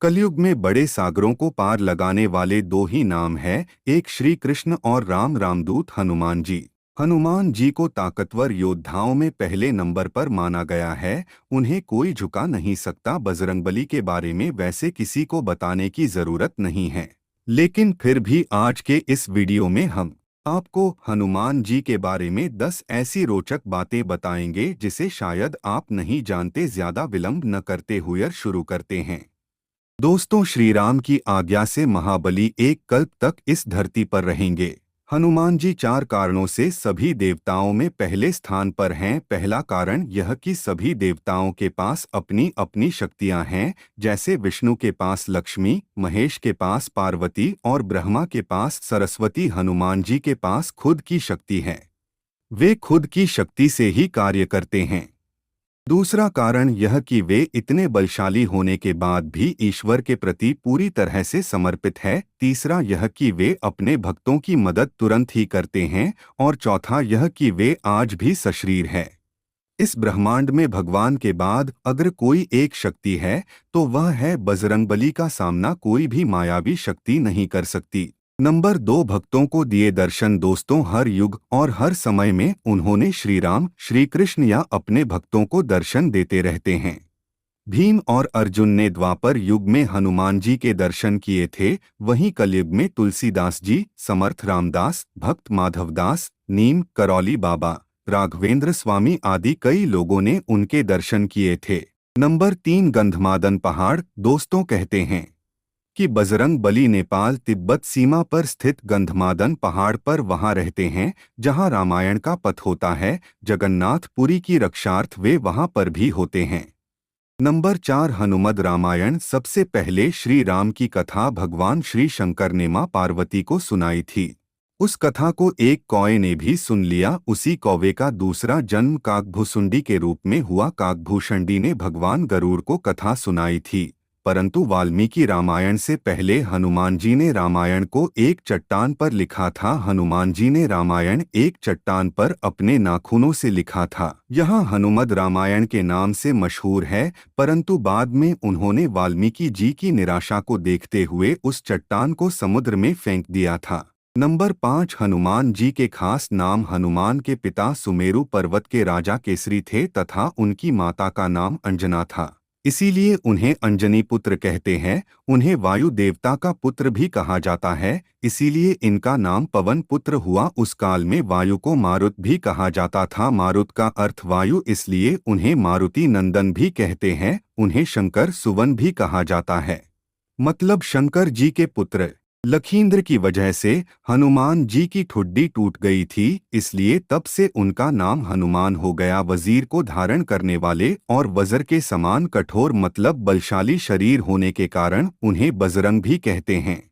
कलयुग में बड़े सागरों को पार लगाने वाले दो ही नाम हैं, एक श्री कृष्ण और राम। रामदूत हनुमान जी। हनुमान जी को ताकतवर योद्धाओं में पहले नंबर पर माना गया है। उन्हें कोई झुका नहीं सकता। बजरंगबली के बारे में वैसे किसी को बताने की जरूरत नहीं है, लेकिन फिर भी आज के इस वीडियो में हम आपको हनुमान जी के बारे में 10 ऐसी रोचक बातें बताएंगे जिसे शायद आप नहीं जानते। ज्यादा विलंब न करते हुए शुरू करते हैं। दोस्तों, श्री राम की आज्ञा से महाबली एक कल्प तक इस धरती पर रहेंगे। हनुमान जी 4 कारणों से सभी देवताओं में पहले स्थान पर हैं। पहला कारण यह कि सभी देवताओं के पास अपनी अपनी शक्तियां हैं। जैसे विष्णु के पास लक्ष्मी, महेश के पास पार्वती और ब्रह्मा के पास सरस्वती, हनुमान जी के पास खुद की शक्ति है। वे खुद की शक्ति से ही कार्य करते हैं। दूसरा कारण यह कि वे इतने बलशाली होने के बाद भी ईश्वर के प्रति पूरी तरह से समर्पित है। तीसरा यह कि वे अपने भक्तों की मदद तुरंत ही करते हैं। और चौथा यह कि वे आज भी सशरीर है। इस ब्रह्मांड में भगवान के बाद अगर कोई एक शक्ति है तो वह है बजरंगबली। का सामना कोई भी मायावी शक्ति नहीं कर सकती। नंबर 2, भक्तों को दिए दर्शन। दोस्तों, हर युग और हर समय में उन्होंने श्री राम, श्री कृष्ण या अपने भक्तों को दर्शन देते रहते हैं। भीम और अर्जुन ने द्वापर युग में हनुमान जी के दर्शन किए थे। वहीं कलयुग में तुलसीदास जी, समर्थ रामदास, भक्त माधवदास, नीम करौली बाबा, राघवेंद्र स्वामी आदि कई लोगों ने उनके दर्शन किए थे। नंबर 3, गंधमादन पहाड़। दोस्तों, कहते हैं कि बजरंग बली नेपाल तिब्बत सीमा पर स्थित गंधमादन पहाड़ पर वहां रहते हैं जहां रामायण का पथ होता है। जगन्नाथ पुरी की रक्षार्थ वे वहां पर भी होते हैं। नंबर 4, हनुमद रामायण। सबसे पहले श्री राम की कथा भगवान श्री शंकर ने मां पार्वती को सुनाई थी। उस कथा को एक कौवे ने भी सुन लिया। उसी कौवे का दूसरा जन्म काकभुसुंडी के रूप में हुआ। काकभूषुंडी ने भगवान गरुड़ को कथा सुनाई थी। परंतु वाल्मीकि रामायण से पहले हनुमान जी ने रामायण को एक चट्टान पर लिखा था। हनुमान जी ने रामायण एक चट्टान पर अपने नाखूनों से लिखा था। यह हनुमद रामायण के नाम से मशहूर है, परंतु बाद में उन्होंने वाल्मीकि जी की निराशा को देखते हुए उस चट्टान को समुद्र में फेंक दिया था। नंबर 5, हनुमान जी के खास नाम। हनुमान के पिता सुमेरु पर्वत के राजा केसरी थे तथा उनकी माता का नाम अंजना था। इसीलिए उन्हें अंजनी पुत्र कहते हैं। उन्हें वायु देवता का पुत्र भी कहा जाता है, इसीलिए इनका नाम पवन पुत्र हुआ। उस काल में वायु को मारुत भी कहा जाता था। मारुत का अर्थ वायु, इसलिए उन्हें मारुति नंदन भी कहते हैं। उन्हें शंकर सुवन भी कहा जाता है, मतलब शंकर जी के पुत्र। लखींद्र की वजह से हनुमान जी की ठुड्डी टूट गई थी, इसलिए तब से उनका नाम हनुमान हो गया। वजीर को धारण करने वाले और वज्र के समान कठोर मतलब बलशाली शरीर होने के कारण उन्हें बजरंग भी कहते हैं।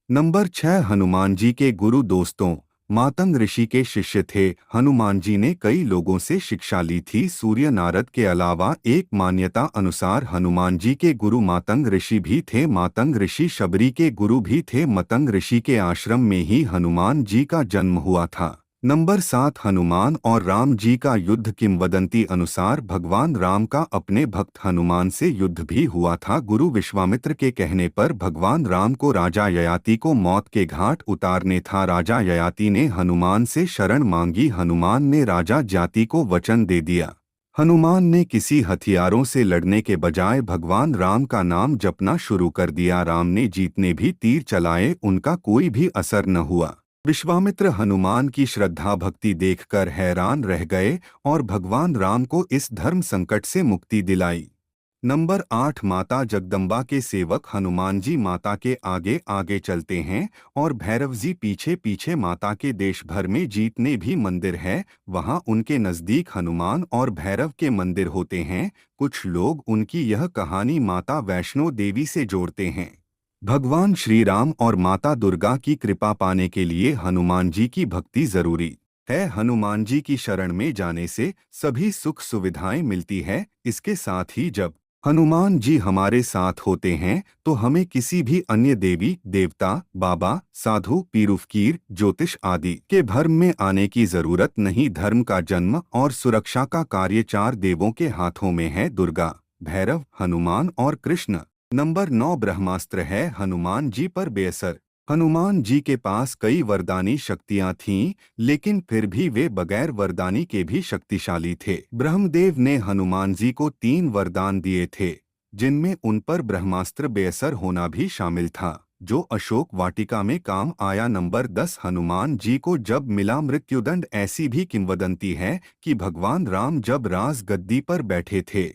नंबर 6, हनुमान जी के गुरु। दोस्तों, मातंग ऋषि के शिष्य थे। हनुमान जी ने कई लोगों से शिक्षा ली थी, सूर्य नारद के अलावा। एक मान्यता अनुसार हनुमान जी के गुरु मातंग ऋषि भी थे। मातंग ऋषि शबरी के गुरु भी थे। मतंग ऋषि के आश्रम में ही हनुमान जी का जन्म हुआ था। नंबर 7, हनुमान और राम जी का युद्ध। किंवदंती अनुसार भगवान राम का अपने भक्त हनुमान से युद्ध भी हुआ था। गुरु विश्वामित्र के कहने पर भगवान राम को राजा ययाति को मौत के घाट उतारने था। राजा ययाति ने हनुमान से शरण मांगी। हनुमान ने राजा जाति को वचन दे दिया। हनुमान ने किसी हथियारों से लड़ने के बजाय भगवान राम का नाम जपना शुरू कर दिया। राम ने जीतने भी तीर चलाए, उनका कोई भी असर न हुआ। विश्वामित्र हनुमान की श्रद्धा भक्ति देखकर हैरान रह गए और भगवान राम को इस धर्म संकट से मुक्ति दिलाई। नंबर 8, माता जगदम्बा के सेवक। हनुमान जी माता के आगे आगे चलते हैं और भैरव जी पीछे पीछे। माता के देश भर में जितने भी मंदिर है वहां उनके नजदीक हनुमान और भैरव के मंदिर होते हैं। कुछ लोग उनकी यह कहानी माता वैष्णो देवी से जोड़ते हैं। भगवान श्री राम और माता दुर्गा की कृपा पाने के लिए हनुमान जी की भक्ति जरूरी है। हनुमान जी की शरण में जाने से सभी सुख सुविधाएं मिलती है। इसके साथ ही जब हनुमान जी हमारे साथ होते हैं तो हमें किसी भी अन्य देवी देवता, बाबा, साधु, पीर फकीर, ज्योतिष आदि के भ्रम में आने की जरूरत नहीं। धर्म का जन्म और सुरक्षा का कार्य 4 देवों के हाथों में है, दुर्गा, भैरव, हनुमान और कृष्ण। नंबर 9 ब्रह्मास्त्र है हनुमान जी पर बेअसर। हनुमान जी के पास कई वरदानी शक्तियां थीं, लेकिन फिर भी वे बगैर वरदानी के भी शक्तिशाली थे। ब्रह्मदेव ने हनुमान जी को 3 वरदान दिए थे, जिनमें उन पर ब्रह्मास्त्र बेअसर होना भी शामिल था, जो अशोक वाटिका में काम आया। नंबर 10 हनुमान जी को जब मिला मृत्युदंड। ऐसी भी किंवदंती है कि भगवान राम जब राज गद्दी पर बैठे थे,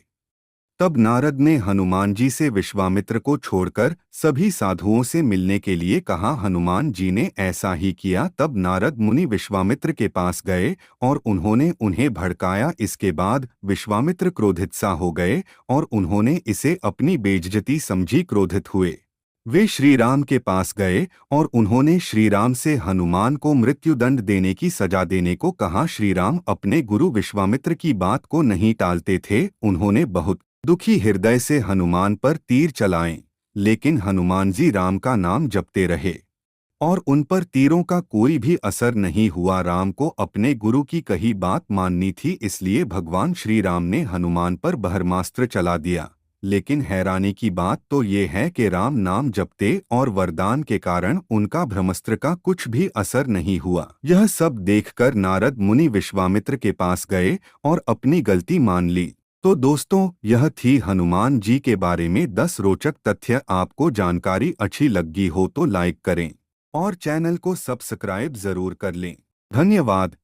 तब नारद ने हनुमान जी से विश्वामित्र को छोड़कर सभी साधुओं से मिलने के लिए कहा। हनुमान जी ने ऐसा ही किया। तब नारद मुनि विश्वामित्र के पास गए और उन्होंने उन्हें भड़काया। इसके बाद विश्वामित्र क्रोधित सा हो गए और उन्होंने इसे अपनी बेइज्जती समझी क्रोधित हुए। वे श्री राम के पास गए और उन्होंने श्री राम से हनुमान को मृत्युदंड देने की सजा देने को कहा। श्री राम अपने गुरु विश्वामित्र की बात को नहीं टालते थे। उन्होंने बहुत दुखी हृदय से हनुमान पर तीर चलाए, लेकिन हनुमान जी राम का नाम जपते रहे और उन पर तीरों का कोई भी असर नहीं हुआ। राम को अपने गुरु की कही बात माननी थी, इसलिए भगवान श्री राम ने हनुमान पर ब्रह्मास्त्र चला दिया। लेकिन हैरानी की बात तो ये है कि राम नाम जपते और वरदान के कारण उनका ब्रह्मास्त्र का कुछ भी असर नहीं हुआ। यह सब देखकर नारद मुनि विश्वामित्र के पास गए और अपनी गलती मान ली। तो दोस्तों, यह थी हनुमान जी के बारे में 10 रोचक तथ्य। आपको जानकारी अच्छी लगी हो तो लाइक करें और चैनल को सब्सक्राइब जरूर कर लें। धन्यवाद।